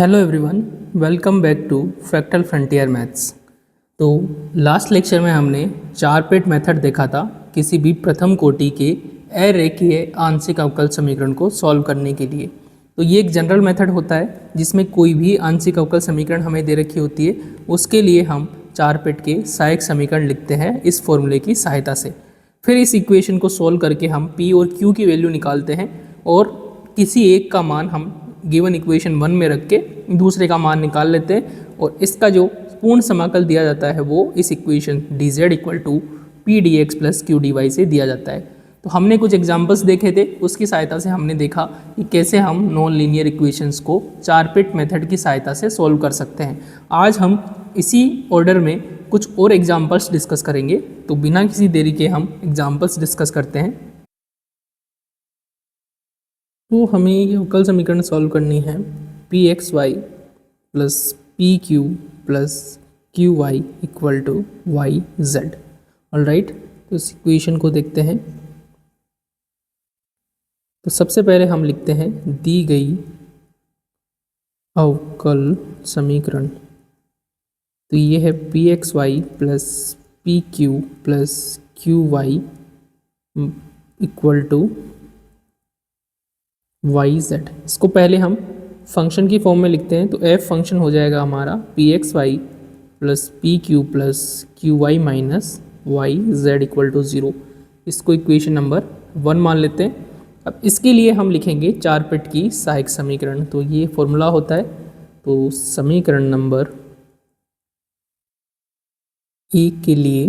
Hello everyone, welcome back to fractal frontier maths. तो last lecture में हमने चार पेट मेथड देखा था किसी भी प्रथम कोटि के अरेखीय आंशिक अवकल समीकरण को सॉल्व करने के लिए। तो ये एक जनरल मेथड होता है जिसमें कोई भी आंशिक अवकल समीकरण हमें दे रखी होती है, उसके लिए हम चार पेट के सहायक समीकरण लिखते हैं इस फॉर्मूले की सहायता से। फिर इस इक्वेशन को सोल्व करके हम पी और क्यू की वैल्यू निकालते हैं और किसी एक का मान हम गिवन इक्वेशन 1 में रख के दूसरे का मान निकाल लेते हैं और इसका जो पूर्ण समाकल दिया जाता है वो इस equation D Z equal to P D x plus Q D Y से दिया जाता है। तो हमने कुछ एग्जाम्पल्स देखे थे, उसकी सहायता से हमने देखा कि कैसे हम नॉन लीनियर इक्वेशंस को चार पिट मेथड की सहायता से सॉल्व कर सकते हैं। आज हम इसी ऑर्डर में कुछ और एग्जाम्पल्स डिस्कस करेंगे, तो बिना किसी देरी के हम एग्जाम्पल्स डिस्कस करते हैं। तो हमें ये अवकल समीकरण सॉल्व करनी है P X Y plus P Q plus Q Y equal to Y Z. All right, तो इस इक्वेशन को देखते हैं। तो सबसे पहले हम लिखते हैं दी गई अवकल समीकरण। तो ये है P X Y plus P Q plus Q Y equal to Y Z. इसको पहले हम फंक्शन की फॉर्म में लिखते हैं। तो एफ फंक्शन हो जाएगा हमारा P X Y plus P Q plus Q Y minus Y Z equal to 0। इसको इक्वेशन नंबर 1 मान लेते हैं। अब इसके लिए हम लिखेंगे चार पिट की सहायक समीकरण। तो ये फॉर्मूला होता है। तो समीकरण नंबर 1 के लिए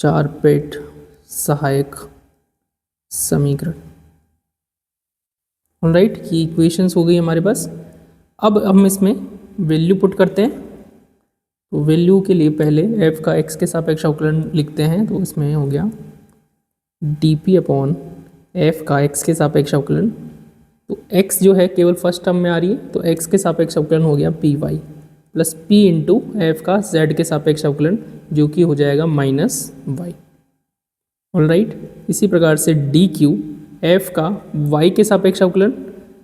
चार पिट सहायक समीकरण। ऑलराइट, ये इक्वेशंस हो गई हमारे पास। अब हम इसमें वैल्यू पुट करते हैं। तो वैल्यू के लिए पहले f का x के सापेक्ष अवकलन लिखते हैं। तो इसमें हो गया dp अपॉन f का x के सापेक्ष अवकलन। तो x जो है केवल फर्स्ट टर्म में आ रही है, तो x के सापेक्ष अवकलन हो गया P Y plus p into F का z के सापेक्ष अवकलन, जो कि हो जाएगा माइनस वाई। ऑलराइट, इसी प्रकार से डी क्यू एफ का y के सापेक्ष अवकलन।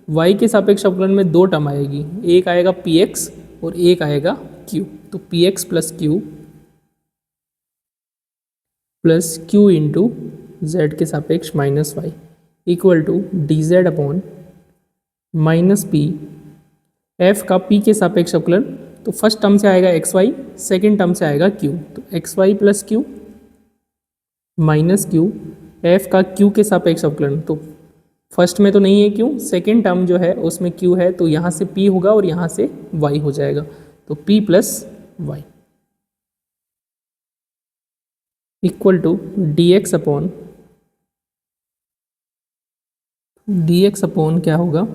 y के सापेक्ष अवकलन में दो टर्म आएगी, एक आएगा पी एक्स और एक आएगा q। तो P x plus Q into Z के सापेक्ष minus Y equal to D Z upon minus P F का p के सापेक्ष अवकलन। तो फर्स्ट टर्म से आएगा एक्स वाई, सेकेंड टर्म से आएगा q। तो X Y plus Q minus Q F का क्यू के सापेक्ष अवकलन। तो फर्स्ट में तो नहीं है क्यू, सेकेंड टर्म जो है उसमें क्यू है, तो यहाँ से p होगा और यहाँ से y हो जाएगा। तो p plus Y equal to D X upon क्या होगा,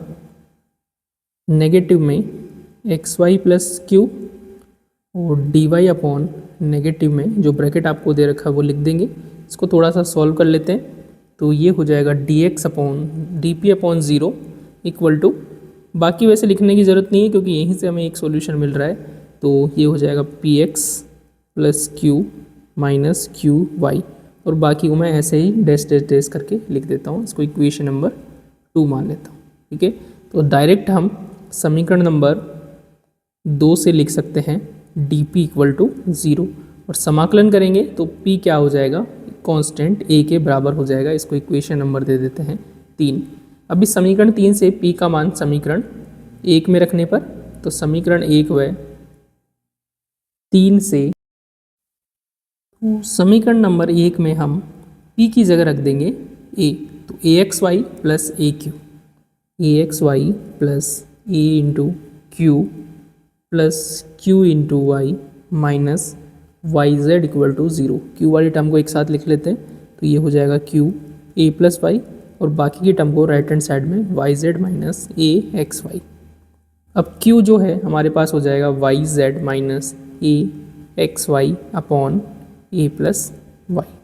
नेगेटिव में एक्स वाई प्लस क्यू और डी वाई अपॉन नेगेटिव में जो ब्रैकेट आपको दे रखा है वो लिख देंगे। इसको थोड़ा सा सॉल्व कर लेते हैं। तो ये हो जाएगा D X upon D P upon 0 equal to, बाकी वैसे लिखने की ज़रूरत नहीं है क्योंकि यहीं से हमें एक सॉल्यूशन मिल रहा है। तो ये हो जाएगा P x plus Q minus Q Y, और बाकी को मैं ऐसे ही डैश डैश डैश करके लिख देता हूँ। इसको इक्वेशन नंबर 2 मान लेता हूँ। ठीक है, तो डायरेक्ट हम समीकरण नंबर 2 से लिख सकते हैं डी पी इक्वल टू 0, और समाकलन करेंगे तो p क्या हो जाएगा, कांस्टेंट a के बराबर हो जाएगा। इसको इक्वेशन नंबर दे देते हैं 3। अब इस समीकरण 3 से p का मान समीकरण 1 में रखने पर, तो समीकरण 1 व 3 से, तो समीकरण नंबर 1 में हम p की जगह रख देंगे a। तो a x Y plus a q, a x Y plus a into q plus Q into y minus Y Z equal to 0। क्यू वाली टर्म को एक साथ लिख लेते हैं। तो ये हो जाएगा क्यू ए प्लस वाई, और बाकी की टर्म को राइट हैंड साइड में Y Z minus A x Y. अब क्यू जो है हमारे पास हो जाएगा Y Z minus A x Y upon A plus Y.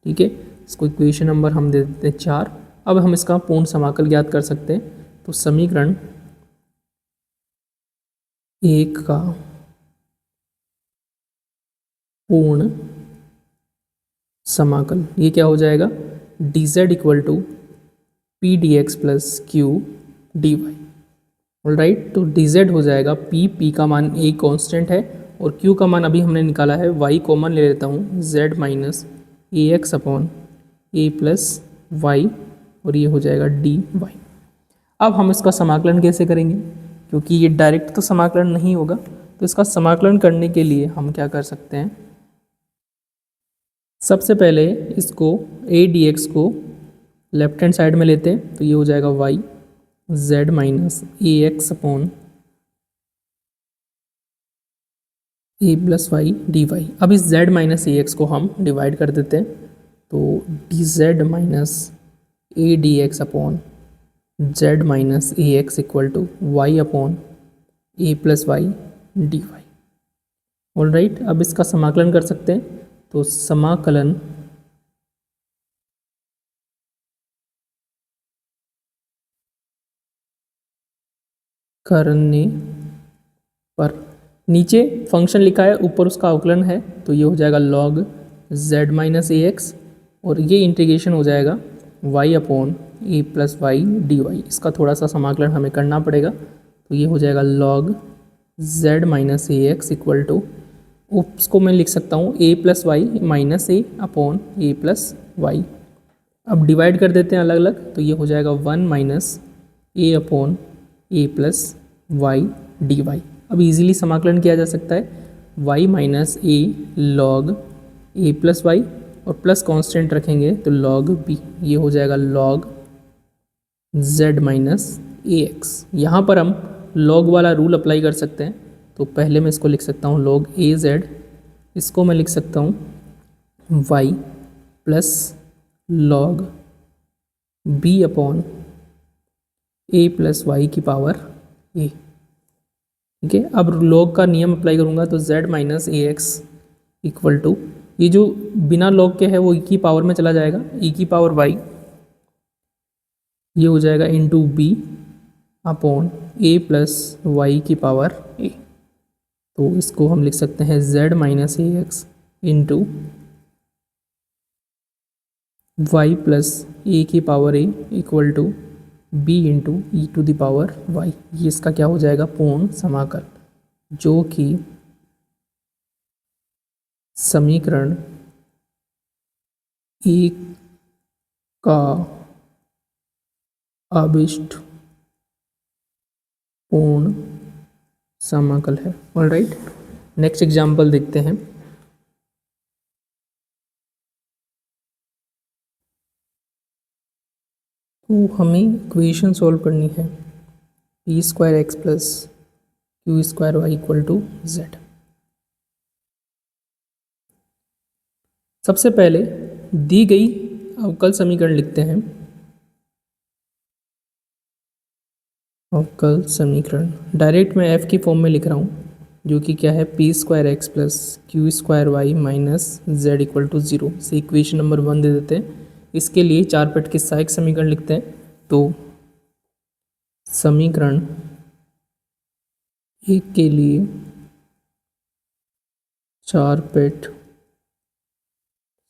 ठीक है, इसको इक्वेशन नंबर हम दे देते हैं 4। अब हम इसका पूर्ण समाकल ज्ञात कर सकते हैं। तो समीकरण 1 का पूर्ण समाकल ये क्या हो जाएगा, D Z equal to P D x plus Q D Y. Alright, तो डी जेड हो जाएगा पी का मान ए कांस्टेंट है और क्यू का मान अभी हमने निकाला है, वाई कॉमन ले लेता हूँ, Z minus A x upon A plus Y और ये हो जाएगा डी वाई। अब हम इसका समाकलन कैसे करेंगे, क्योंकि ये डायरेक्ट तो समाकलन नहीं होगा, तो इसका समाकलन करने के लिए हम क्या कर सकते हैं, सबसे पहले इसको ए डी एक्स को लेफ्ट हैंड साइड में लेते हैं, तो ये हो जाएगा Y Z minus A x upon A plus Y D Y. अब इस जेड माइनस ए एक्स को हम डिवाइड कर देते हैं, तो D Z minus A D X upon Z minus A X equal to Y upon A plus Y D Y. Alright, अब इसका समाकलन कर सकते हैं, तो समाकलन करने पर नीचे फंक्शन लिखा है, ऊपर उसका अवकलन है, तो ये हो जाएगा log z minus A x और ये इंटीग्रेशन हो जाएगा y upon A plus Y D Y. इसका थोड़ा सा समाकलन हमें करना पड़ेगा, तो ये हो जाएगा log z minus A X equal to, उसको मैं लिख सकता हूँ a plus Y minus A upon A plus Y. अब डिवाइड कर देते हैं अलग अलग, तो ये हो जाएगा 1 minus A upon A plus Y D Y. अब इजीली समाकलन किया जा सकता है, y माइनस ए लॉग ए प्लस वाई और प्लस कांस्टेंट रखेंगे तो log b, ये हो जाएगा log z minus A x. यहाँ पर हम log वाला रूल अप्लाई कर सकते हैं, तो पहले मैं इसको लिख सकता हूँ log a z, इसको मैं लिख सकता हूँ y plus log b upon a plus Y की पावर a। ठीक है, अब log का नियम अप्लाई करूँगा तो z minus A X equal to, ये जो बिना log के है वो e की पावर में चला जाएगा, e की पावर y, ये हो जाएगा into b upon a plus Y की पावर a। तो इसको हम लिख सकते हैं z minus A X into Y plus A की power a equal to b into E to the power y। ये इसका क्या हो जाएगा, पूर्ण समाकल, जो कि समीकरण 1 का अभिष्ट पूर्ण समाकल है। ऑलराइट, नेक्स्ट एग्जाम्पल देखते हैं। तो हमें इक्वेशन सॉल्व करनी है, P square X plus Q square Y equal to Z. सबसे पहले दी गई अवकल समीकरण लिखते हैं। अवकल समीकरण डायरेक्ट मैं f की फॉर्म में लिख रहा हूँ, जो कि क्या है, P square X plus Q square Y minus Z equal to 0 से इक्वेशन नंबर 1 दे देते हैं। इसके लिए 4 पट के सहायक समीकरण लिखते हैं, तो समीकरण 1 के लिए 4 पट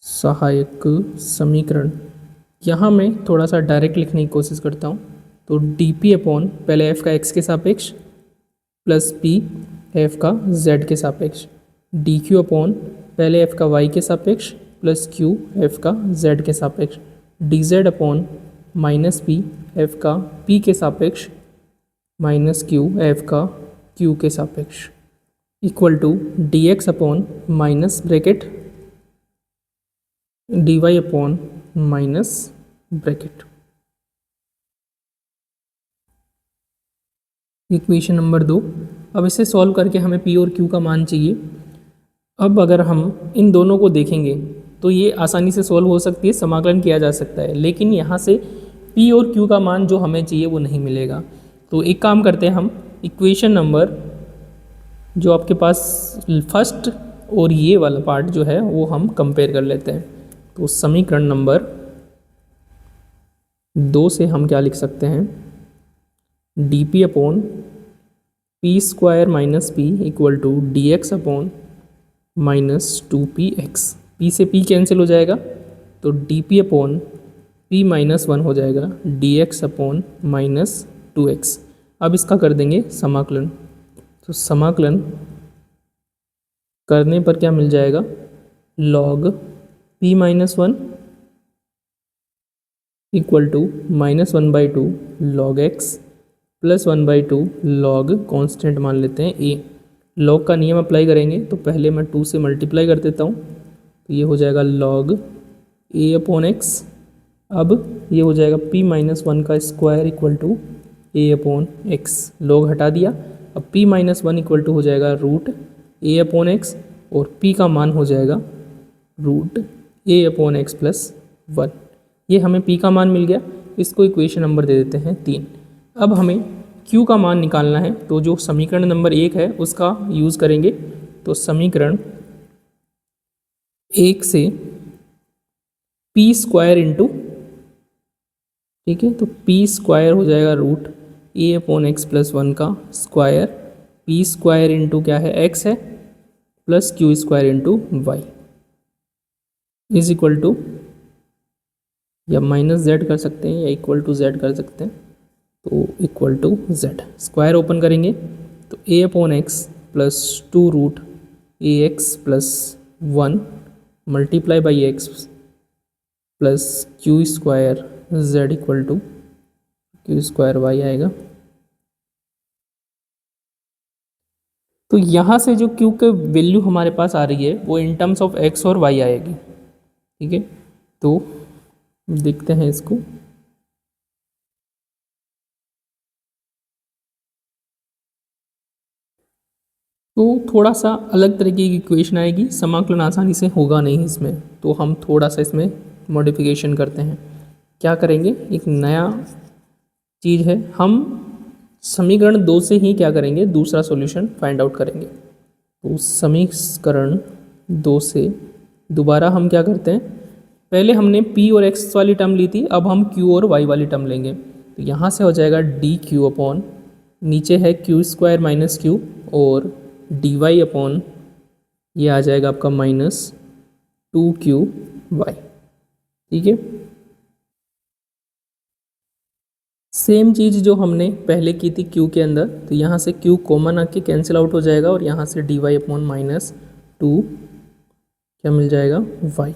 सहायक समीकरण, यहाँ मैं थोड़ा सा डायरेक्ट लिखने की कोशिश करता हूँ। तो डी पी अपॉन पहले एफ का एक्स के सापेक्ष प्लस पी एफ का जेड के सापेक्ष, डी क्यू अपॉन पहले एफ का वाई के सापेक्ष प्लस क्यू एफ का जेड के सापेक्ष, D Z upon minus P F का पी के सापेक्ष माइनस क्यू एफ का क्यू के सापेक्ष equal to D X upon minus bracket D Y upon minus bracket. Equation number 2। अब इसे सॉल्व करके हमें पी और क्यू का मान चाहिए। अब अगर हम इन दोनों को देखेंगे तो ये आसानी से सॉल्व हो सकती है, समाकलन किया जा सकता है, लेकिन यहाँ से पी और क्यू का मान जो हमें चाहिए वो नहीं मिलेगा। तो एक काम करते हैं, हम इक्वेशन नंबर जो आपके पास फर्स्ट और ये वाला पार्ट जो है वो हम कंपेयर कर लेते हैं। तो समीकरण नंबर 2 से हम क्या लिख सकते हैं, D P upon P square minus P equal to D X upon minus 2p X. P से पी कैंसिल हो जाएगा, तो D P upon P minus 1 हो जाएगा D X upon minus 2x। अब इसका कर देंगे समाकलन। तो समाकलन करने पर क्या मिल जाएगा, log p minus one equal to -1/2 log x plus 1/2 log constant मान लेते हैं a। log का नियम अप्लाई करेंगे तो पहले मैं 2 से मल्टीप्लाई कर देता हूँ, तो ये हो जाएगा log a अपॉन x। अब ये हो जाएगा p माइनस वन का square equal to a upon x। log हटा दिया, अब p minus one equal to हो जाएगा रूट a अपॉन x और p का मान हो जाएगा root a upon x plus one. ये हमें p का मान मिल गया, इसको इक्वेशन नंबर दे देते हैं 3। अब हमें q का मान निकालना है, तो जो समीकरण नंबर 1 है उसका यूज़ करेंगे। तो समीकरण 1 से p स्क्वायर इंटू, ठीक है, तो p स्क्वायर हो जाएगा root a upon x plus one का स्क्वायर, p स्क्वायर इंटू क्या है x है plus q square into y is equal to, या माइनस जेड कर सकते हैं या इक्वल टू जेड कर सकते हैं, तो equal to Z. Square open करेंगे तो a upon x plus two root A x plus one multiply by X plus Q square Z equal to Q square Y आएगा। तो यहाँ से जो q के वैल्यू हमारे पास आ रही है वो इन टर्म्स ऑफ x और y आएगी, ठीक है। तो देखते हैं इसको। तो थोड़ा सा अलग तरीके की इक्वेशन आएगी, समाकलन आसानी से होगा नहीं इसमें, तो हम थोड़ा सा इसमें मॉडिफिकेशन करते हैं। क्या करेंगे, एक नया चीज़ है, हम समीकरण 2 से ही क्या करेंगे, दूसरा सॉल्यूशन फाइंड आउट करेंगे। तो समीकरण 2 से दोबारा हम क्या करते हैं, पहले हमने p और x वाली टर्म ली थी, अब हम q और y वाली टर्म लेंगे। तो यहाँ से हो जाएगा डी क्यू अपॉन, नीचे है क्यू स्क्वायर माइनस क्यू और डी वाई अपॉन, ये आ जाएगा आपका माइनस 2qy, ठीक है। सेम चीज़ जो हमने पहले की थी q के अंदर, तो यहाँ से q कॉमन आके कैंसिल आउट हो जाएगा और यहाँ से डी वाई अपॉन माइनस 2 क्या मिल जाएगा y।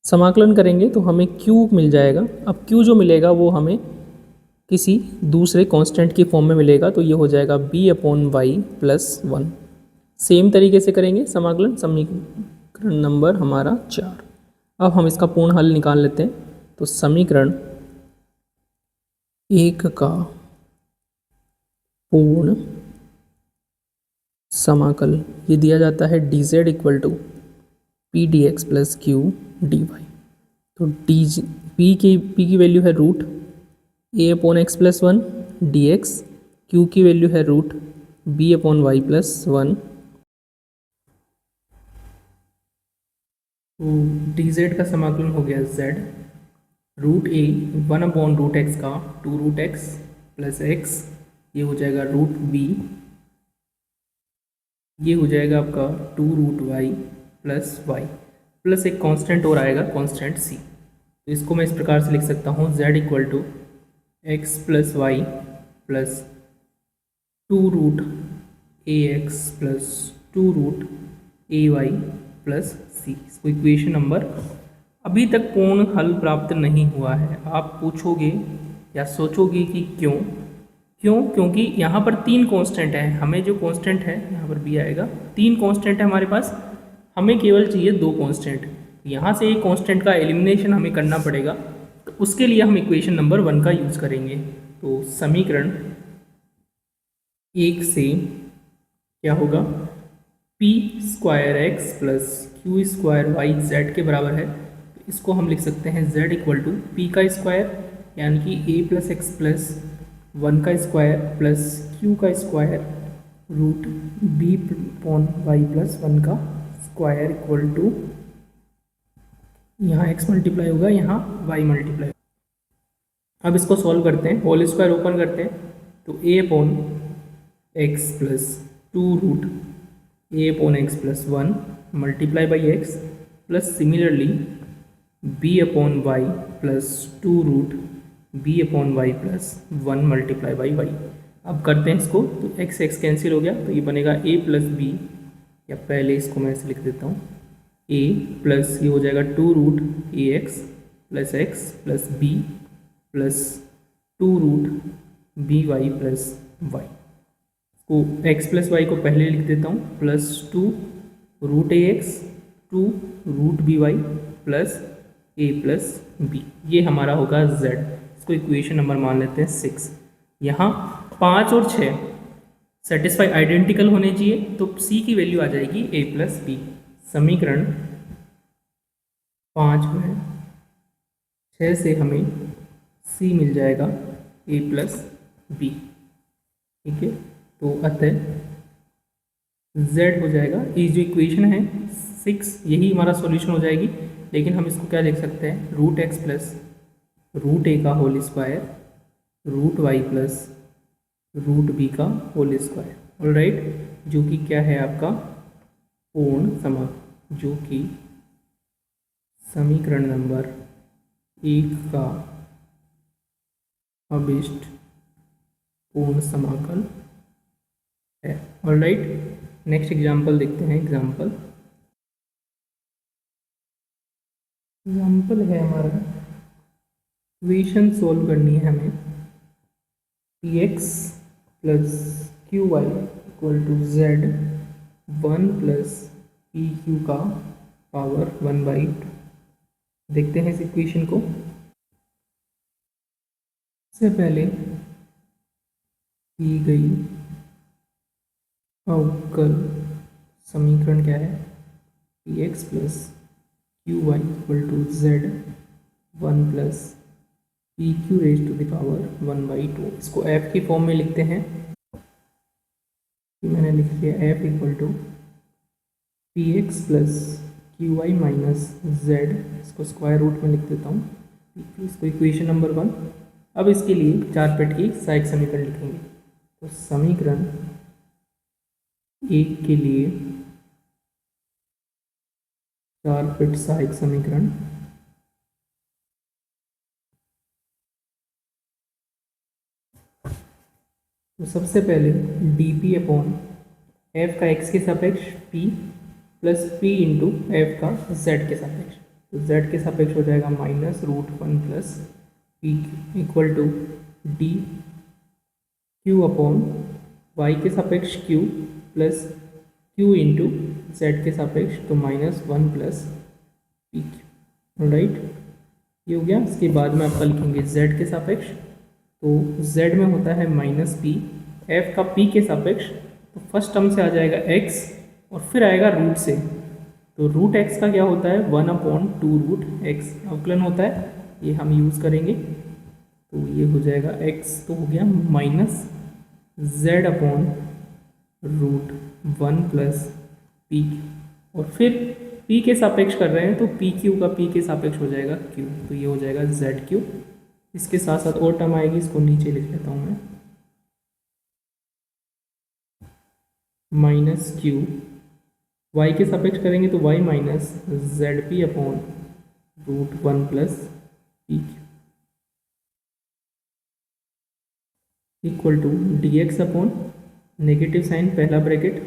समाकलन करेंगे तो हमें q मिल जाएगा। अब q जो मिलेगा वो हमें किसी दूसरे कांस्टेंट की फॉर्म में मिलेगा, तो ये हो जाएगा b upon Y plus one. Same तरीके से करेंगे समाकलन, समीकरण नंबर हमारा 4। अब हम इसका पूर्ण हल निकाल लेते हैं। तो समीकरण 1 का पूर्ण समाकल ये दिया जाता है d Z equal to P D x plus Q D y. तो पी की वैल्यू है रूट ए upon x plus one d x, q की वैल्यू है root B upon Y plus one. तो डी जेड का समाकलन हो गया z root a one upon root x का two root x plus x, ये हो जाएगा रूट बी, ये हो जाएगा आपका two root Y plus y plus एक कांस्टेंट और आएगा कांस्टेंट सी। तो इसको मैं इस प्रकार से लिख सकता हूँ z equal to x plus y plus two root A x plus two root a y plus c. इसको इक्वेशन नंबर, अभी तक पूर्ण हल प्राप्त नहीं हुआ है। आप पूछोगे या सोचोगे कि क्योंकि यहाँ पर 3 कांस्टेंट हैं, हमें जो कांस्टेंट है यहाँ पर भी आएगा, 3 कांस्टेंट है हमारे पास, हमें केवल चाहिए 2 कांस्टेंट। यहाँ से एक कांस्टेंट का एलिमिनेशन हमें करना पड़ेगा, तो उसके लिए हम इक्वेशन नंबर 1 का यूज़ करेंगे। तो समीकरण 1 से क्या होगा, P square X plus Q square Y Z के बराबर है। तो इसको हम लिख सकते हैं जेड इक्वल टू पी का स्क्वायर यानी कि A plus X plus one का स्क्वायर प्लस क्यू का square root B upon Y plus one का स्क्वायर इक्वल टू, यहाँ x मल्टीप्लाई होगा, यहाँ y मल्टीप्लाई। अब इसको सॉल्व करते हैं, होल स्क्वायर ओपन करते हैं, तो a upon x plus two root A upon x plus one multiply by X plus similarly b upon Y plus two root B upon Y plus one multiply by Y. अब करते हैं इसको, तो x x cancel हो गया, तो ये बनेगा ए प्लस बी, या पहले इसको मैं ऐसे लिख देता हूँ, ए प्लस ये हो जाएगा 2√ax plus X plus B plus 2√by plus Y को x प्लस वाई को पहले लिख देता हूँ, plus 2√ax 2√by plus a plus B, ये हमारा होगा z। इसको इक्वेशन नंबर मान लेते हैं 6। यहाँ 5 और 6 सेटिस्फाई आइडेंटिकल होने चाहिए, तो c की वैल्यू आ जाएगी a प्लस बी। समीकरण 5 में 6 से हमें c मिल जाएगा a प्लस बी, ठीक है। तो अतः z हो जाएगा, ये जो इक्वेशन है 6 यही हमारा सॉल्यूशन हो जाएगी। लेकिन हम इसको क्या लिख सकते हैं, √x प्लस √a का whole square √y plus √b का होल स्क्वायर, ऑलराइट, जो कि क्या है आपका पूर्ण समाकल, जो कि समीकरण नंबर 1 का अभिष्ट पूर्ण समाकल है, ऑलराइट। नेक्स्ट एग्जाम्पल देखते हैं। एग्जाम्पल है हमारा, इक्वेशन सोल्व करनी है हमें, px plus qy equal to z 1 plus pq का पावर 1/2। देखते हैं इस इक्वेशन को। सबसे पहले की गई अवकल समीकरण क्या है, px plus qy equal to z 1 plus pq raise to the power 1/2। इसको f की फॉर्म में लिखते हैं, मैंने लिख लिया f equal to px plus qy minus z, इसको स्क्वायर रूट में लिख देता हूँ, इसको इक्वेशन नंबर 1। अब इसके लिए 4 पेट की सहायक समीकरण लिखेंगे। तो समीकरण 1 के लिए 4 पेट सहायक समीकरण, तो सबसे पहले dp अपॉन f का x के सापेक्ष p plus p into F का z के सापेक्ष, तो z के सापेक्ष हो जाएगा -√1 plus p equal to D q upon y के सापेक्ष q plus q into z के सापेक्ष, तो -1 प्लस पी क्यू, राइट, ये हो गया। इसके बाद में आप लिखेंगे z के सापेक्ष, तो z में होता है -p, f का p के सापेक्ष, तो फर्स्ट टर्म से आ जाएगा x और फिर आएगा रूट से, तो √x का क्या होता है 1/2√x अवकलन होता है, ये हम यूज़ करेंगे। तो ये हो जाएगा x, तो हो गया -z/√1 प्लस पी, और फिर p के सापेक्ष कर रहे हैं, तो पी क्यू का p के सापेक्ष हो जाएगा q, तो ये हो जाएगा z3। इसके साथ साथ और टर्म आएगी, इसको नीचे लिख लेता हूँ मैं, -q, y के सापेक्ष करेंगे तो y minus ZP/√1 plus P equal to dx upon negative sign पहला ब्रैकेट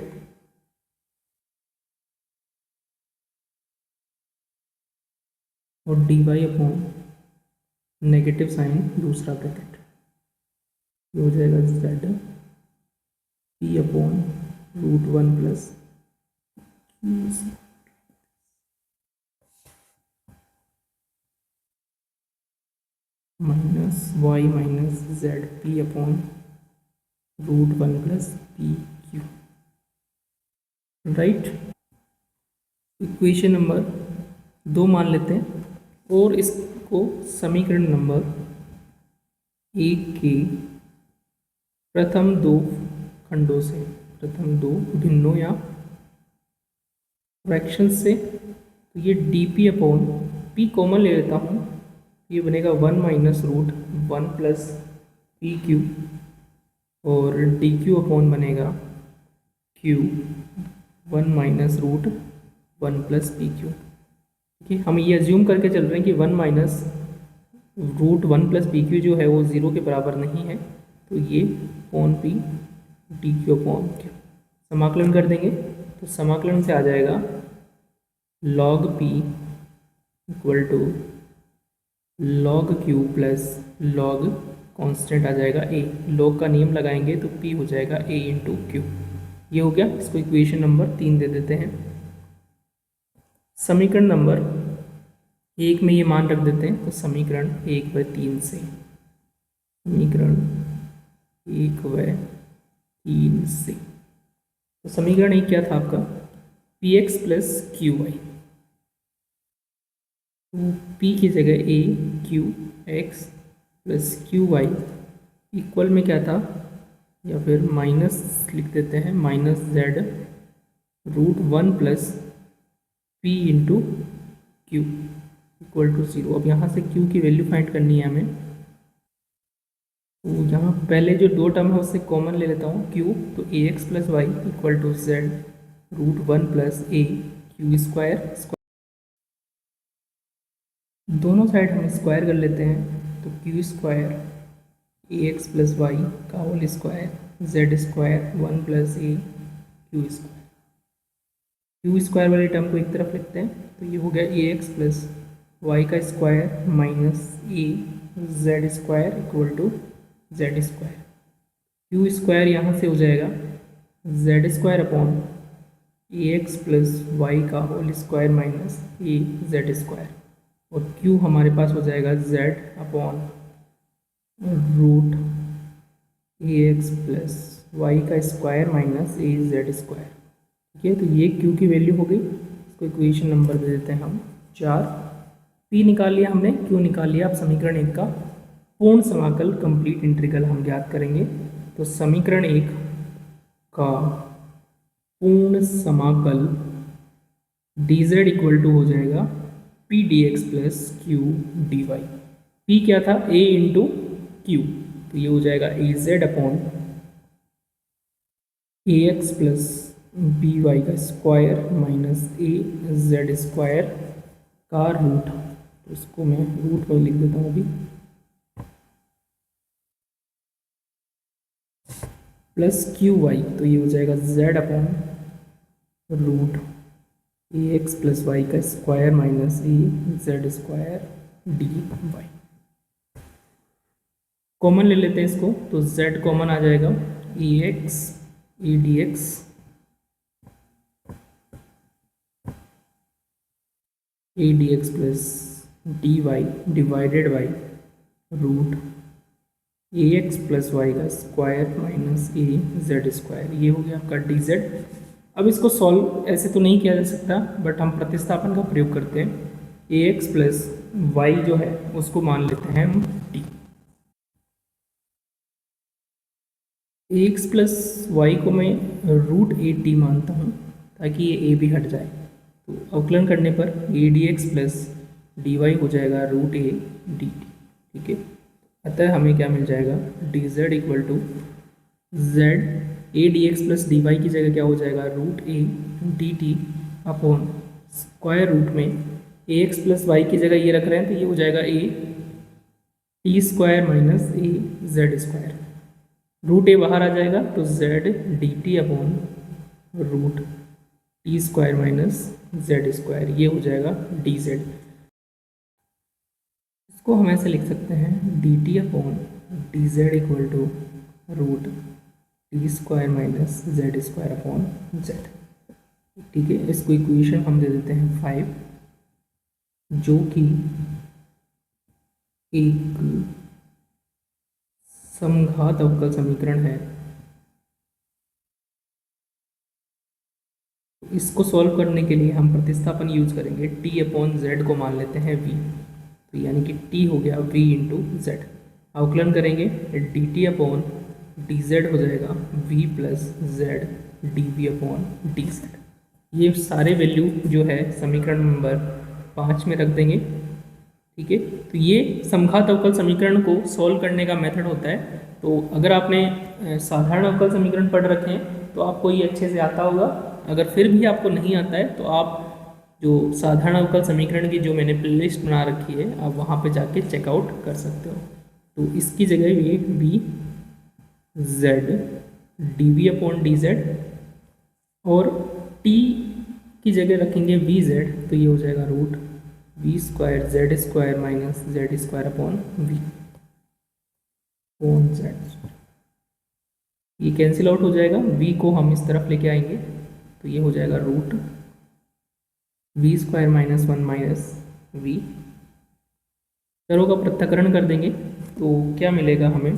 और dy अपॉन नेगेटिव साइन दूसरा ब्रैकेट, ये हो जाएगा ZP/√1 plus -y minus ZP/√1 plus P Q, right. Equation number 2 मान लेते हैं, और इसको समीकरण नंबर 1 के प्रथम 2 खंडों से, प्रथम 2 भिन्नों या फ्रैक्शन से, तो ये dp अपॉन p कॉमन ले लेता हूँ, ये बनेगा 1 - प्लस पी क्यू, और dq अपॉन बनेगा q 1 - प्लस पी क्यू। ठीक है, हम ये अज्यूम करके चल रहे हैं कि 1 - √1 प्लस पी क्यू जो है वो 0 के बराबर नहीं है, तो ये upon p d Q upon q. समाकलन कर देंगे तो समाकलन से आ जाएगा log p equal to log q plus log constant आ जाएगा ए। लॉग का नियम लगाएंगे तो पी हो जाएगा ए इंटू क्यू। ये हो गया। इसको इक्वेशन नंबर 3 दे देते हैं। समीकरण नंबर 1 में ये मान रख देते हैं, तो समीकरण 1/3 से, समीकरण 1/3 से, तो समीकरण 1 क्या था आपका, p x plus Q y. तो पी की जगह a q x plus Q Y equal में क्या था, या फिर माइनस लिख देते हैं, minus z root 1 plus p into q equal to 0। अब यहाँ से क्यू की वैल्यू फाइंड करनी है हमें। तो यहाँ पहले जो दो टर्म है उससे कॉमन ले लेता हूँ क्यू, तो a x plus Y equal to Z root 1 plus a q square. दोनों साइड हम स्क्वायर कर लेते हैं, तो q square a x plus Y का whole square Z square 1 plus a q square. Q square वाले term को एक तरफ लिखते हैं, तो ये हो गया ए एक्स प्लस वाई का square minus A Z square equal to Z square. Q square यहाँ से हो जाएगा Z square upon A x plus Y का होल स्क्वायर माइनस ए जेड स्क्वायर, और क्यू हमारे पास हो जाएगा जेड अपॉन रूट ए एक्स प्लस वाई का स्क्वायर माइनस ए जेड स्क्वायर। ठीक है, तो ये क्यू की वैल्यू हो गई। इसको इक्वेशन नंबर दे देते हैं हम 4। पी निकाल लिया हमने, क्यू निकाल लिया। अब समीकरण 1 का पूर्ण समाकल कंप्लीट इंटीग्रल हम ज्ञात करेंगे। तो समीकरण 1 का पूर्ण समाकल डी जेड इक्वल टू हो जाएगा P D x plus Q D Y. P क्या था, ए इंटू क्यू, तो ये हो जाएगा A Z upon A x plus B Y का स्क्वायर माइनस ए जेड स्क्वायर का रूट। तो इसको मैं रूट में लिख देता हूँ अभी, प्लस क्यू वाई, तो ये हो जाएगा जेड अपॉन रूट ए एक्स प्लस वाई का स्क्वायर माइनस ए Z square d y. Common ले लेते हैं इसको, तो z कॉमन आ जाएगा, a x a D x a D x plus D y divided by root A x plus Y का square minus ए Z square. ये हो गया आपका डी जेड। अब इसको सॉल्व ऐसे तो नहीं किया जा सकता, बट हम प्रतिस्थापन का प्रयोग करते हैं। ए एक्स प्लस वाई जो है उसको मान लेते हैं हम टी। ए एक्स प्लस वाई को मैं रूट ए टी मानता हूँ ताकि ये ए भी हट जाए। तो अवकलन करने पर A D x plus D Y हो जाएगा रूट ए डी टी। ठीक है, अतः हमें क्या मिल जाएगा, D Z equal to Z A D x plus D Y की जगह क्या हो जाएगा, root A D T upon square root में ए एक्स प्लस वाई की जगह ये रख रहे हैं, तो ये हो जाएगा a t square minus A Z square. Root a बाहर आ जाएगा, तो z d T upon root T square minus Z square, ये हो जाएगा डी जेड। इसको हम ऐसे लिख सकते हैं, D T upon D Z equal to root T square minus Z square upon Z. ठीक है, इसको इक्वेशन हम दे देते हैं 5, जो कि एक समघात अवकल समीकरण है। इसको सॉल्व करने के लिए हम प्रतिस्थापन यूज करेंगे। टी अपॉन जेड को मान लेते हैं वी, तो यानी कि टी हो गया वी इंटू जेड। अवकलन करेंगे, D T upon D Z हो जाएगा V plus Z D V upon D Z. ये सारे वैल्यू जो है समीकरण नंबर 5 में रख देंगे। ठीक है, तो ये समघात अवकल समीकरण को सॉल्व करने का मेथड होता है। तो अगर आपने साधारण अवकल समीकरण पढ़ रखे हैं तो आपको ये अच्छे से आता होगा। अगर फिर भी आपको नहीं आता है तो आप जो साधारण अवकल समीकरण की जो मैंने प्लेलिस्ट बना रखी है, आप वहाँ पे जाके चेकआउट कर सकते हो। तो इसकी जगह ये B Z D V upon D Z, और टी की जगह रखेंगे वी जेड, तो ये हो जाएगा root V square Z square minus Z square upon V upon Z. ये कैंसिल आउट हो जाएगा, वी को हम इस तरफ लेके आएंगे तो ये हो जाएगा root V square minus one minus V. चरों का पृथक्करण कर देंगे तो क्या मिलेगा हमें,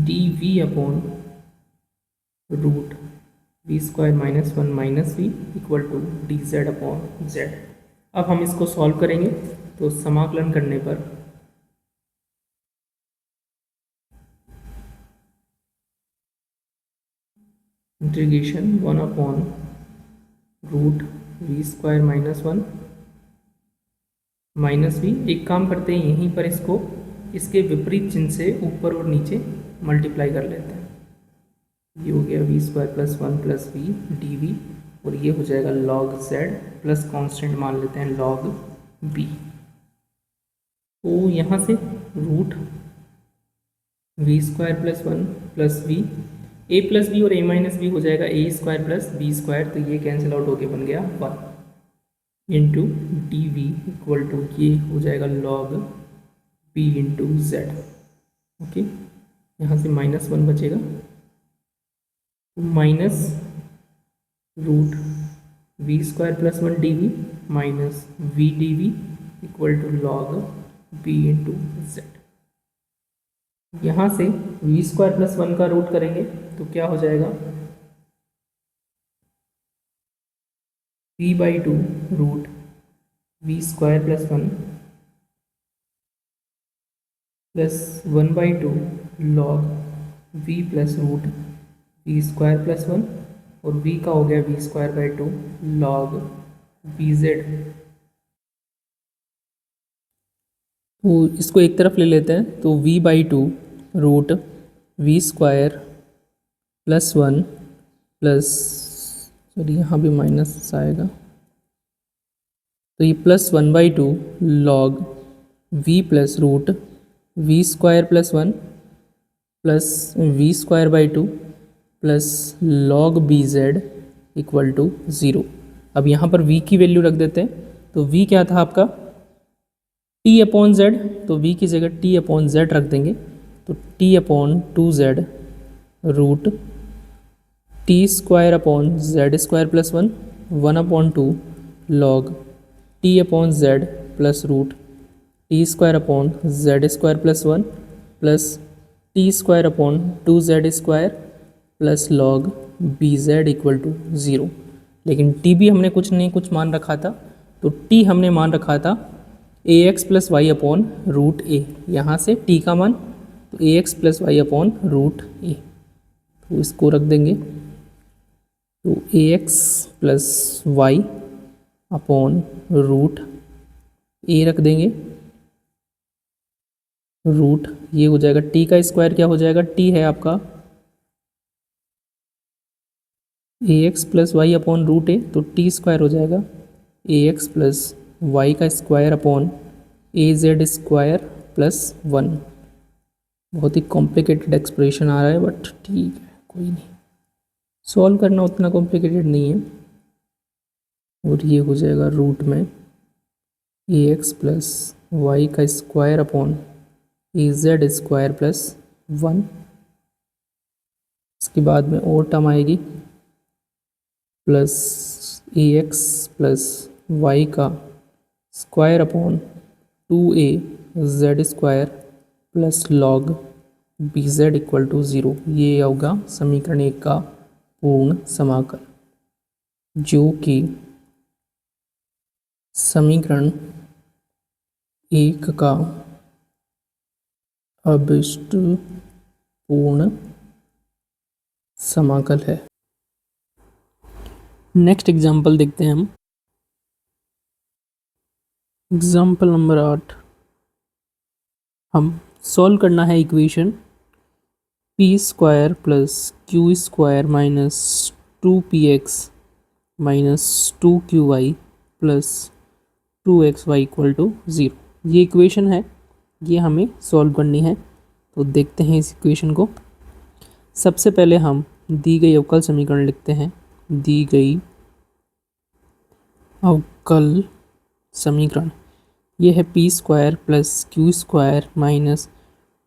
D V upon root V square minus one minus V equal to D Z upon Z. अब हम इसको सॉल्व करेंगे तो समाकलन करने पर integration one upon root V square minus one minus V. एक काम करते हैं, यहीं पर इसको इसके विपरीत चिन्ह से ऊपर और नीचे मल्टीप्लाई कर लेते हैं। ये हो गया V square plus one plus V D V, और ये हो जाएगा लॉग जेड प्लस कांस्टेंट मान लेते हैं लॉग बी। तो यहाँ से root V square plus one plus V, A plus B और ए माइनस बी हो जाएगा A square plus B square, तो ये कैंसिल आउट होके बन गया one into D V equal to ये हो जाएगा log B into Z. Okay, यहाँ से माइनस वन बचेगा, तो minus root V square plus one D V minus V D V equal to log B into Z. यहाँ से V square plus one का रूट करेंगे तो क्या हो जाएगा, V by two root V square plus one plus one by two log V plus root V square plus one, और V का हो गया V square by two log V Z. तो इसको एक तरफ ले लेते हैं, तो v by two root V square plus one plus, sorry यहाँ भी माइनस आएगा, तो ये plus one by two log v plus root V square plus one plus V square by two plus log B Z equal to zero. अब यहाँ पर v की value रख देते हैं, तो v क्या था आपका t अपॉन जेड, तो v की जगह t अपॉन जेड रख देंगे, तो t upon two Z root T square upon Z square plus one one upon two log T upon Z plus root T square upon Z square plus one plus T square upon two Z square plus log B Z equal to zero. लेकिन T भी हमने कुछ मान रखा था, तो T हमने मान रखा था a x plus y upon root a, यहाँ से टी का मान तो a x plus y upon root a, तो इसको रख देंगे, तो a x plus y upon root a रख देंगे, रूट ये हो जाएगा टी का स्क्वायर क्या हो जाएगा, टी है आपका a x plus y upon root a, तो टी स्क्वायर हो जाएगा ए एक्स प्लस वाई का स्क्वायर अपॉन ए जेड स्क्वायर प्लस वन। बहुत ही कॉम्प्लिकेटेड एक्सप्रेशन आ रहा है, बट ठीक है कोई नहीं, सॉल्व करना उतना कॉम्प्लिकेटेड नहीं है। और ये हो जाएगा रूट में ए एक्स प्लस वाई का स्क्वायर अपॉन ए जेड स्क्वायर प्लस वन। इसके बाद में और टर्म आएगी प्लस ए एक्स प्लस वाई का square upon two A Z square plus log B Z equal to zero. ये होगा समीकरण एक का पूर्ण समाकल, जो कि समीकरण एक का अभिष्ट पूर्ण समाकल है। नेक्स्ट एग्जाम्पल देखते हैं हम। एग्जाम्पल नंबर 8, हम सॉल्व करना है equation P square plus Q square minus two P X minus two Q Y plus two X Y equal to zero. ये इक्वेशन है, ये हमें सॉल्व करनी है। तो देखते हैं इस इक्वेशन को। सबसे पहले हम दी गई अवकल समीकरण लिखते हैं। दी गई अवकल समीकरण ये है P square plus Q square minus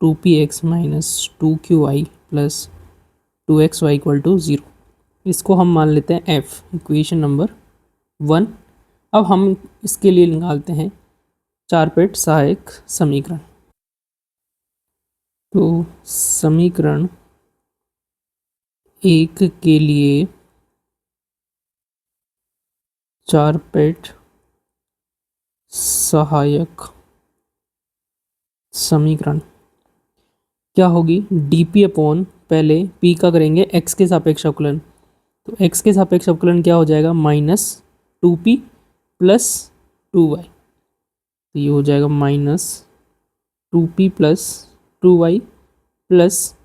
2px minus 2qy plus 2xy equal to 0। इसको हम मान लेते हैं f, इक्वेशन नंबर 1। अब हम इसके लिए निकालते हैं चार पेट सहायक समीकरण। तो समीकरण 1 के लिए चार पेट सहायक समीकरण क्या होगी? dp अपॉन पहले p का करेंगे x के सापेक्ष अवकलन। तो x के सापेक्ष अवकलन क्या हो जाएगा? Minus 2p plus 2y। तो ये हो जाएगा minus 2p plus 2y plus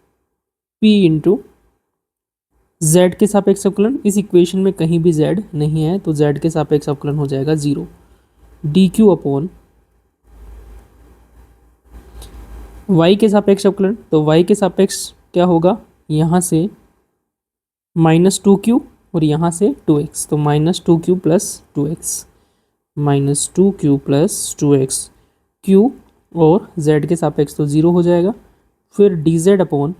p into z के सापेक्ष अवकलन। इस इक्वेशन में कहीं भी z नहीं है तो z के सापेक्ष अवकलन हो जाएगा 0। dq अपॉन y के सापेक्ष अवकलन। तो y के सापेक्ष क्या होगा? यहाँ से माइनस 2q और यहाँ से 2x। तो minus 2q plus 2x, minus 2q plus 2x, q और z के सापेक्ष तो 0 हो जाएगा। फिर dz अपॉन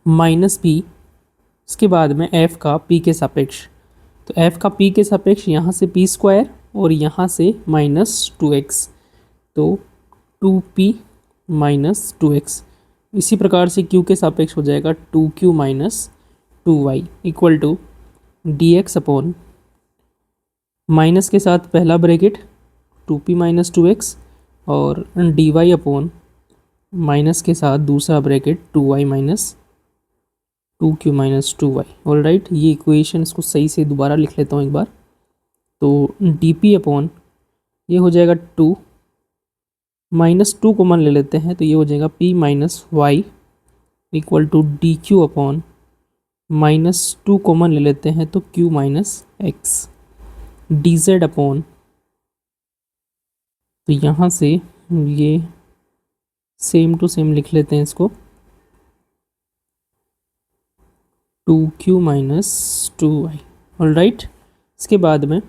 माइनस p, इसके बाद में f का p के सापेक्ष। तो f का p के सापेक्ष यहाँ से p स्क्वायर और यहाँ से माइनस 2x, तो 2p माइनस 2x। इसी प्रकार से q के सापेक्ष हो जाएगा 2q minus 2y equal to dx upon minus के साथ पहला ब्रैकेट 2p माइनस 2x और dy अपॉन माइनस के साथ दूसरा bracket 2y minus 2q minus 2y। All right, ये इक्वेशन इसको सही से दोबारा लिख लेता हूँ एक बार। तो dp अपॉन ये हो जाएगा 2 माइनस 2 कॉमन ले लेते हैं तो ये हो जाएगा p minus y equal to dq upon minus 2 common ले लेते हैं तो q minus x। dz upon तो यहाँ से ये सेम टू सेम लिख लेते हैं इसको 2q minus 2y। All right, इसके बाद में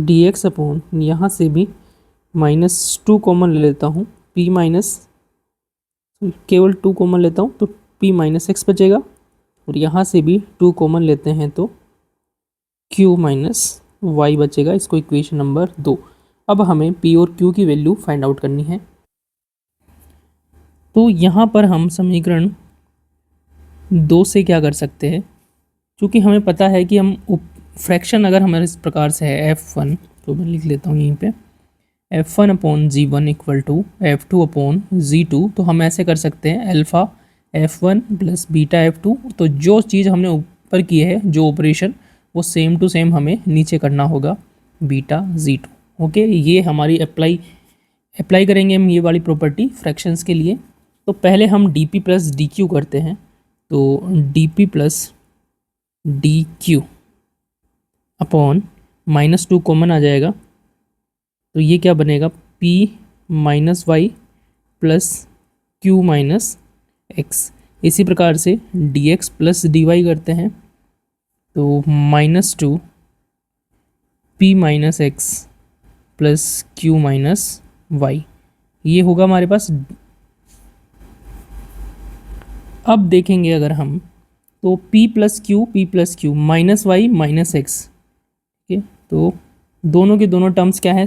dx अपॉन यहाँ से भी माइनस 2 कॉमन ले लेता हूँ, p माइनस केवल 2 कॉमन लेता हूँ तो p माइनस x बचेगा और यहाँ से भी 2 कॉमन लेते हैं तो q माइनस y बचेगा। इसको इक्वेशन नंबर 2। अब हमें p और q की वैल्यू फाइंड आउट करनी है। तो यहाँ पर हम समीकरण 2 से क्या कर सकते हैं, क्योंकि हमें पता है कि हम फ्रैक्शन अगर हमारे इस प्रकार से है f1, तो मैं लिख लेता हूँ यहीं पे f1 upon g1 equal to f2 upon g2। तो हम ऐसे कर सकते हैं alpha f1 plus beta f2। तो जो चीज़ हमने ऊपर की है, जो ऑपरेशन, वो सेम टू सेम हमें नीचे करना होगा बीटा g2। ओके, ये हमारी अप्लाई करेंगे हम ये वाली प्रॉपर्टी फ्रैक्शंस के लिए। तो पहले हम dp प्लस dq करते हैं। तो dp plus dq upon minus 2 common आ जाएगा तो ये क्या बनेगा? p minus y plus q minus x। इसी प्रकार से dx प्लस dy करते हैं तो minus 2 p minus x plus q minus y, ये होगा हमारे पास। अब देखेंगे अगर हम तो p plus Q minus Y minus X. ठीक है, तो दोनों के दोनों टर्म्स क्या है?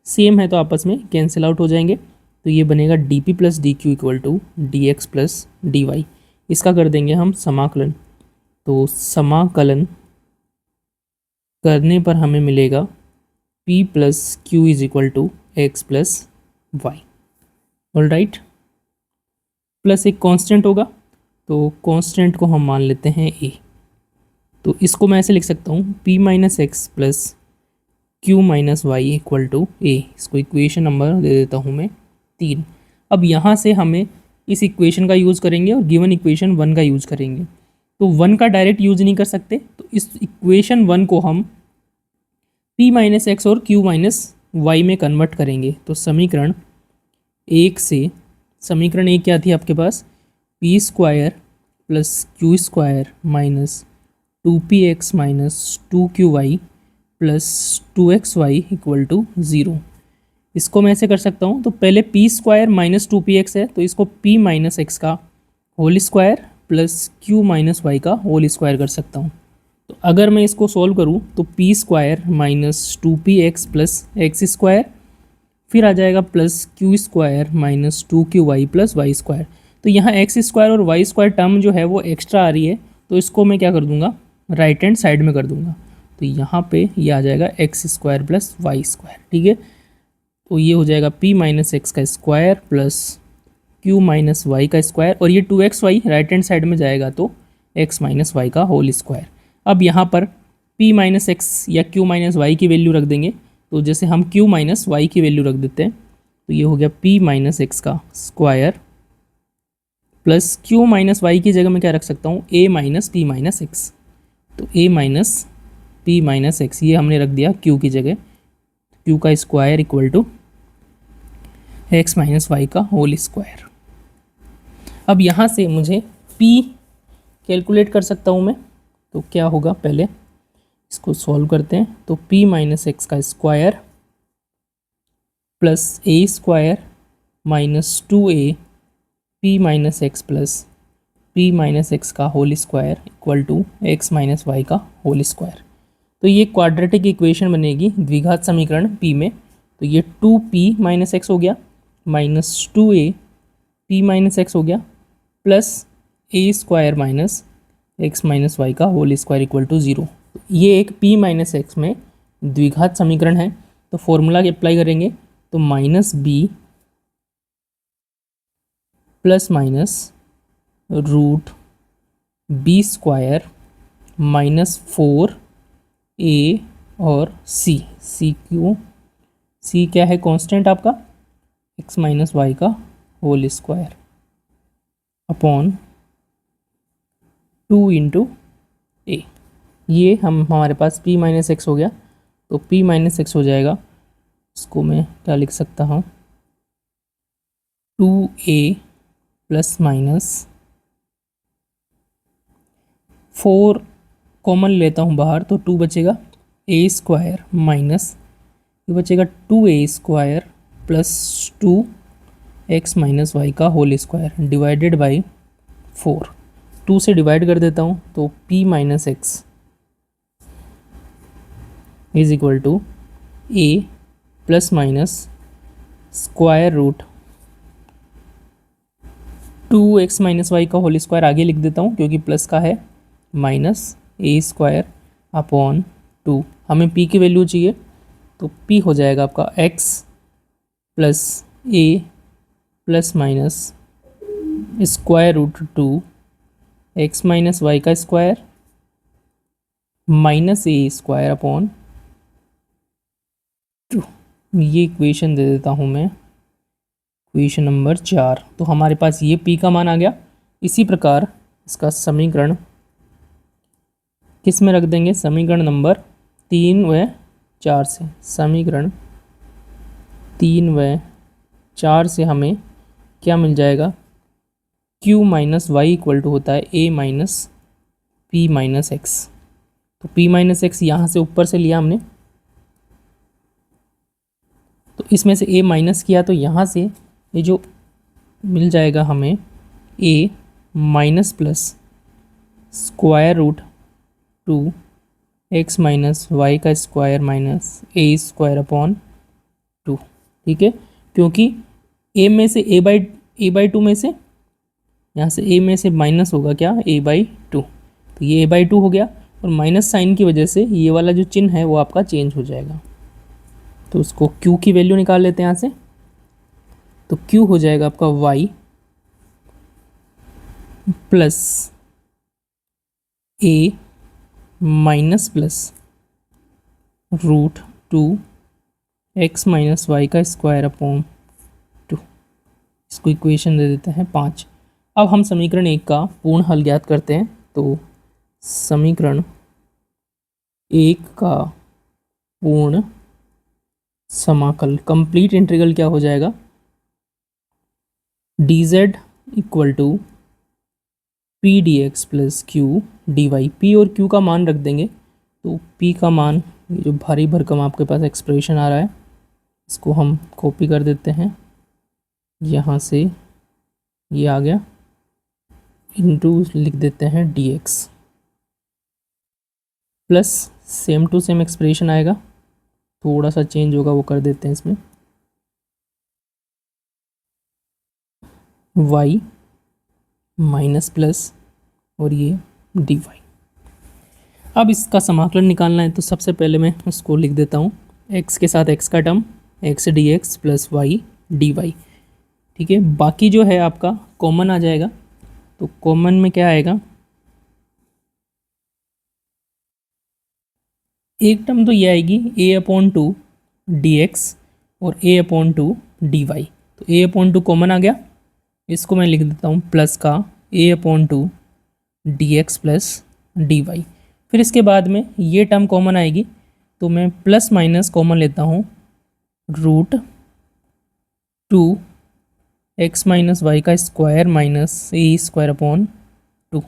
सेम है तो आपस में कैंसिल आउट हो जाएंगे। तो ये बनेगा dp plus D Q equal to dx plus dy। इसका कर देंगे हम समाकलन। तो समाकलन करने पर हमें मिलेगा p plus Q is equal to x plus Y. All right, plus एक कांस्टेंट होगा तो कांस्टेंट को हम मान लेते हैं a। तो इसको मैं ऐसे लिख सकता हूँ p minus x plus Q minus Y equal to a। इसको इक्वेशन नंबर दे देता हूँ मैं 3। अब यहाँ से हमें इस इक्वेशन का यूज़ करेंगे और गिवन इक्वेशन 1 का यूज़ करेंगे। तो 1 का डायरेक्ट यूज़ नहीं कर सकते, तो इस इक्वेशन 1 को हम p माइनस एक्स और q माइनस वाई में कन्वर्ट करेंगे। तो समीकरण 1 से समीकरण एक क्या थी आपके पास, p square plus Q square minus 2px minus 2qy plus 2xy equal to 0। इसको मैं ऐसे कर सकता हूँ, तो पहले पी स्क्वायर माइनस 2px है तो इसको p माइनस एक्स का whole square plus q minus Y का होल स्क्वायर कर सकता हूँ। तो अगर मैं इसको सॉल्व करूँ तो P square minus 2px plus X square, फिर आ जाएगा plus Q square minus 2qy plus Y square. तो यहाँ एक्स स्क्वायर और वाई स्क्वायर टर्म जो है वो एक्स्ट्रा आ रही है, तो इसको मैं क्या कर दूंगा, राइट हैंड साइड में कर दूंगा। तो यहाँ पे ये आ जाएगा X square plus Y square. ठीक है, तो ये हो जाएगा p माइनस एक्स का square plus q minus Y का स्क्वायर, और ये 2xy राइट हैंड साइड में जाएगा तो x माइनस वाई का होल स्क्वायर। अब यहाँ पर p माइनस एक्स या q माइनस वाई की वैल्यू रख देंगे, तो जैसे हम q माइनस वाई की वैल्यू रख देते हैं, तो ये हो गया p माइनस एक्स का square plus q minus y की जगह मैं क्या रख सकता हूँ, a minus p minus x. तो a minus p minus x ये हमने रख दिया q की जगह, q का square equal to x minus Y का होल स्क्वायर। अब यहाँ से मुझे p कैलकुलेट कर सकता हूँ मैं, तो क्या होगा, पहले इसको सॉल्व करते हैं। तो p माइनस एक्स का square plus a square minus 2a p minus x plus p minus x का whole square equal to x minus Y का होल स्क्वायर। तो ये क्वाड्रेटिक इक्वेशन बनेगी द्विघात समीकरण p में। तो ये 2p माइनस एक्स हो गया minus 2a p minus x हो गया plus a square minus x minus Y का होल स्क्वायर इक्वल टू 0। ये एक p माइनस एक्स में द्विघात समीकरण है। तो फॉर्मूला अप्लाई करेंगे, तो minus B plus minus root B square minus 4a और सी क्यू, सी क्या है, कांस्टेंट आपका, एक्स माइनस वाई का whole square upon 2 into A. ये हमारे पास p माइनस एक्स हो गया, तो p माइनस एक्स हो जाएगा, इसको मैं क्या लिख सकता हूँ, 2a प्लस माइनस 4 कॉमन लेता हूँ बाहर, तो 2 बचेगा, a स्क्वायर माइनस ये बचेगा 2a square plus 2 x minus Y का होल स्क्वायर डिवाइडेड बाई 4। 2 से डिवाइड कर देता हूँ, तो p minus x is equal to a plus minus square root 2x minus Y का होल स्क्वायर आगे लिख देता हूँ क्योंकि प्लस का है, माइनस ए स्क्वायर अपॉन 2। हमें p की वैल्यू चाहिए, तो p हो जाएगा आपका x plus a plus minus square root 2 x minus Y का square minus a square upon 2। ये इक्वेशन दे देता हूँ मैं, इक्वेशन नंबर 4। तो हमारे पास ये p का मान आ गया। इसी प्रकार इसका समीकरण किस में रख देंगे, समीकरण नंबर 3 व 4 से। समीकरण 3 व 4 से हमें क्या मिल जाएगा, q minus Y equal to होता है a minus p minus x. तो p माइनस एक्स यहाँ से ऊपर से लिया हमने, तो इसमें से a माइनस किया, तो यहाँ से ये जो मिल जाएगा हमें a minus plus square root 2 x minus Y का square minus a square upon 2। ठीक है, क्योंकि a में से a बाई 2 में से, यहाँ से a में से माइनस होगा क्या, a बाई 2, तो ये a बाई 2 हो गया, और माइनस साइन की वजह से ये वाला जो चिन्ह है वो आपका चेंज हो जाएगा। तो उसको q की वैल्यू निकाल लेते हैं यहाँ से, तो q हो जाएगा आपका y plus a minus plus root 2 x minus Y का स्क्वायर अपॉन 2। इसको इक्वेशन दे देते हैं 5। अब हम समीकरण 1 का पूर्ण हल ज्ञात करते हैं। तो समीकरण 1 का पूर्ण समाकल कंप्लीट इंटीग्रल क्या हो जाएगा, D Z equal to P D x plus Q D Y. पी और क्यू का मान रख देंगे, तो पी का मान, ये जो भारी भरकम आपके पास एक्सप्रेशन आ रहा है, इसको हम कॉपी कर देते हैं, यहाँ से ये आ गया, इनटू लिख देते हैं d x plus same to same expression आएगा, थोड़ा सा चेंज होगा वो कर देते हैं इसमें, y माइनस प्लस और ये डी वाई। अब इसका समाकलन निकालना है, तो सबसे पहले मैं उसको लिख देता हूँ, x के साथ x का term x d x plus Y D y. ठीक है, बाकी जो है आपका कॉमन आ जाएगा, तो कॉमन में क्या आएगा, एक टर्म तो ये आएगी a upon two D x और a upon two d y. तो a अपॉन टू कॉमन आ गया, इसको मैं लिख देता हूँ प्लस का a upon two D x plus D y. फिर इसके बाद में ये टर्म कॉमन आएगी, तो मैं प्लस माइनस कॉमन लेता हूँ, root two x minus Y का square minus a square upon two.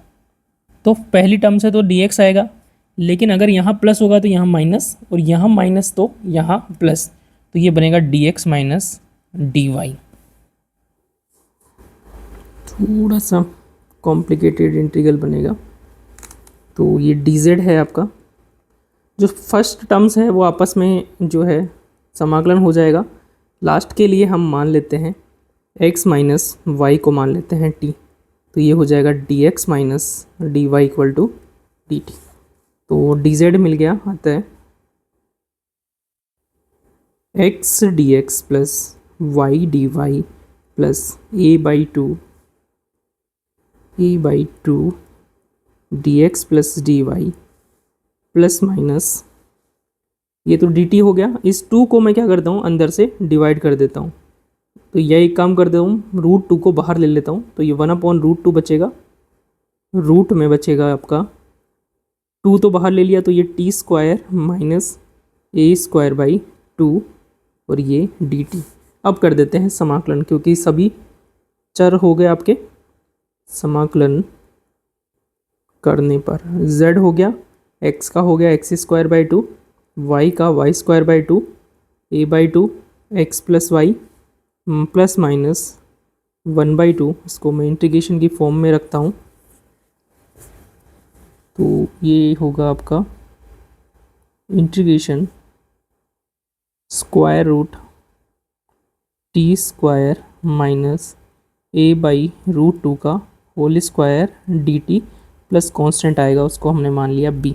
तो पहली टर्म से तो डी एक्स आएगा, लेकिन अगर यहाँ प्लस होगा तो यहाँ माइनस, और यहाँ माइनस तो यहाँ प्लस, तो ये बनेगा d x minus d y. थोड़ा सा कॉम्प्लिकेटेड इंटीग्रल बनेगा। तो ये डी जेड है आपका, जो फर्स्ट टर्म्स है वो आपस में जो है समाकलन हो जाएगा। लास्ट के लिए हम मान लेते हैं x माइनस वाई को मान लेते हैं t, तो ये हो जाएगा D x minus d y equal to d t. तो डी जेड मिल गया, अतः x d x plus Y D y plus a by two D x plus D y plus minus, ये तो डी टी हो गया। इस to को मैं क्या करता हूँ, अंदर से डिवाइड कर देता हूँ, तो यह एक काम करता हूँ, रूट टू को बाहर ले लेता हूँ, तो ये वन अपॉन रूट टू बचेगा, रूट में बचेगा आपका टू तो बाहर ले लिया, तो ये T square minus a square by to और ये डी टी। अब कर देते हैं समाकलन, क्योंकि सभी चर हो गए आपके। समाकलन करने पर z हो गया, x का हो गया x square by two, y का y square by two, a by two x plus y plus minus one by two. इसको मैं इंटीग्रेशन की फॉर्म में रखता हूँ, तो ये होगा आपका integration square root T square minus a by root two का whole square d t plus constant आएगा, उसको हमने मान लिया b।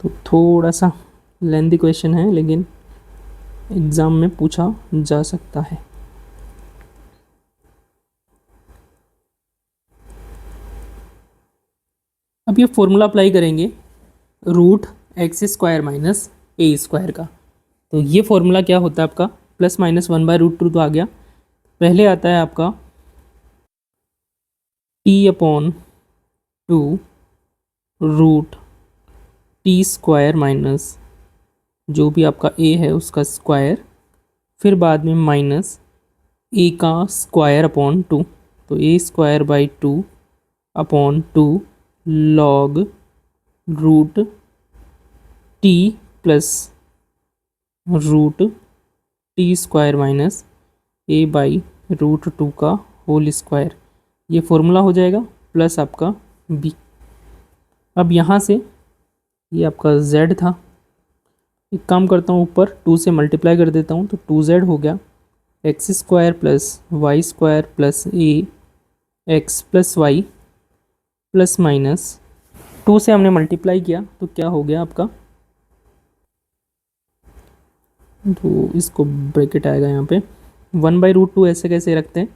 तो थोड़ा सा लेंथी क्वेश्चन है, लेकिन एग्ज़ाम में पूछा जा सकता है। अब ये फॉर्मूला अप्लाई करेंगे root x square minus a square का। तो ये फॉर्मूला क्या होता है आपका, plus minus one by root two तो आ गया, पहले आता है आपका t upon two root T square minus जो भी आपका ए है उसका स्क्वायर, फिर बाद में माइनस ए का स्क्वायर अपॉन टू, तो a square by two upon two log root t plus root T square minus a by root two का होल स्क्वायर। ये फॉर्मूला हो जाएगा प्लस आपका b। अब यहाँ से ये आपका z था, एक काम करता हूँ ऊपर टू से मल्टीप्लाई कर देता हूँ, तो टू जेड हो गया x square plus Y square plus ए x plus y plus minus two से हमने मल्टीप्लाई किया तो क्या हो गया आपका, तो इसको ब्रैकेट आएगा यहाँ पे वन बाई रूट टू, ऐसे कैसे रखते हैं,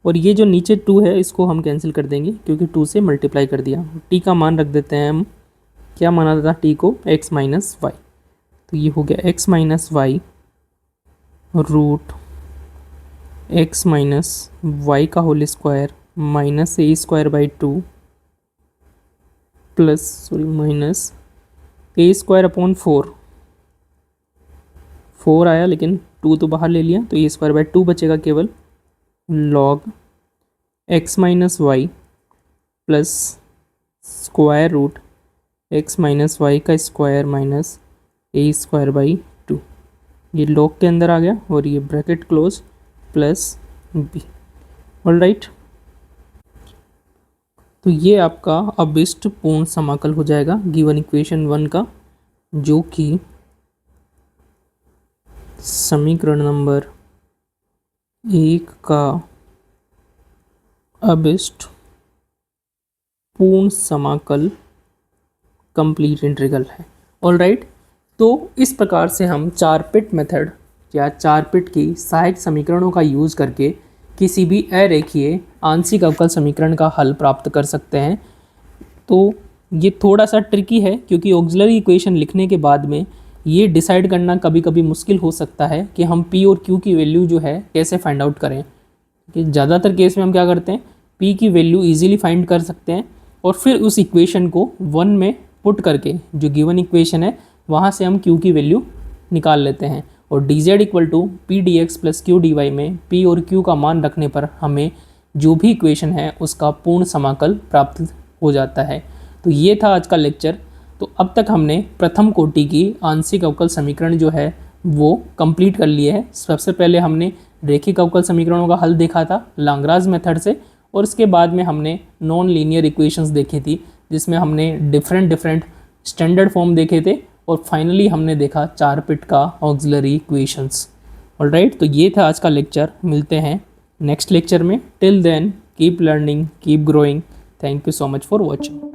और ये जो नीचे टू है इसको हम कैंसिल कर देंगे क्योंकि टू से मल्टीप्लाई कर दिया। टी का मान रख देते हैं हम, क्या माना था टी को, एक्स माइनस वाई, तो ये हो गया x minus y root x minus Y का whole square minus a square by two plus minus a square upon four, four आया लेकिन टू तो बाहर ले लिया, तो ए स्क्वायर बाई टू बचेगा केवल, log x minus y plus square root x minus Y का square minus a square by 2, ये लॉग के अंदर आ गया और ये bracket close plus b. All right, तो ये आपका अभिष्ट पूर्ण समाकल हो जाएगा गिवन इक्वेशन 1 का, जो कि समीकरण नंबर 1 का अभिष्ट पूर्ण समाकल कंप्लीट इंटीग्रल है। ऑल राइट, तो इस प्रकार से हम 4 पिट मेथड या 4 पिट की सहायक समीकरणों का यूज़ करके किसी भी अरेखीय आंशिक अवकल समीकरण का हल प्राप्त कर सकते हैं। तो ये थोड़ा सा ट्रिकी है क्योंकि ऑक्सिलरी इक्वेशन लिखने के बाद में ये डिसाइड करना कभी कभी मुश्किल हो सकता है कि हम p और q की वैल्यू जो है कैसे फाइंड आउट करें। कि ज़्यादातर केस में हम क्या करते हैं, p की वैल्यू इजीली फाइंड कर सकते हैं और फिर उस इक्वेशन को 1 में पुट करके जो गिवन इक्वेशन है वहाँ से हम q की वैल्यू निकाल लेते हैं और dz equal to P D x plus Q D y में p और q का मान रखने पर हमें जो भी इक्वेशन है उसका पूर्ण समाकल प्राप्त हो जाता है। तो ये था आज का लेक्चर। तो अब तक हमने प्रथम कोटि की आंशिक अवकल समीकरण जो है वो कंप्लीट कर लिए है। सबसे पहले हमने रेखिक अवकल समीकरणों का हल देखा था लाग्रांज मेथड से, और इसके बाद में हमने नॉन लीनियर इक्वेशंस देखी थी जिसमें हमने डिफरेंट स्टैंडर्ड फॉर्म देखे थे और फाइनली हमने देखा 4 पिट का ऑक्सिलरी इक्वेशंस। ऑलराइट, तो ये था आज का लेक्चर। मिलते हैं नेक्स्ट लेक्चर में। Till then keep learning, keep growing. Thank you so much for watching.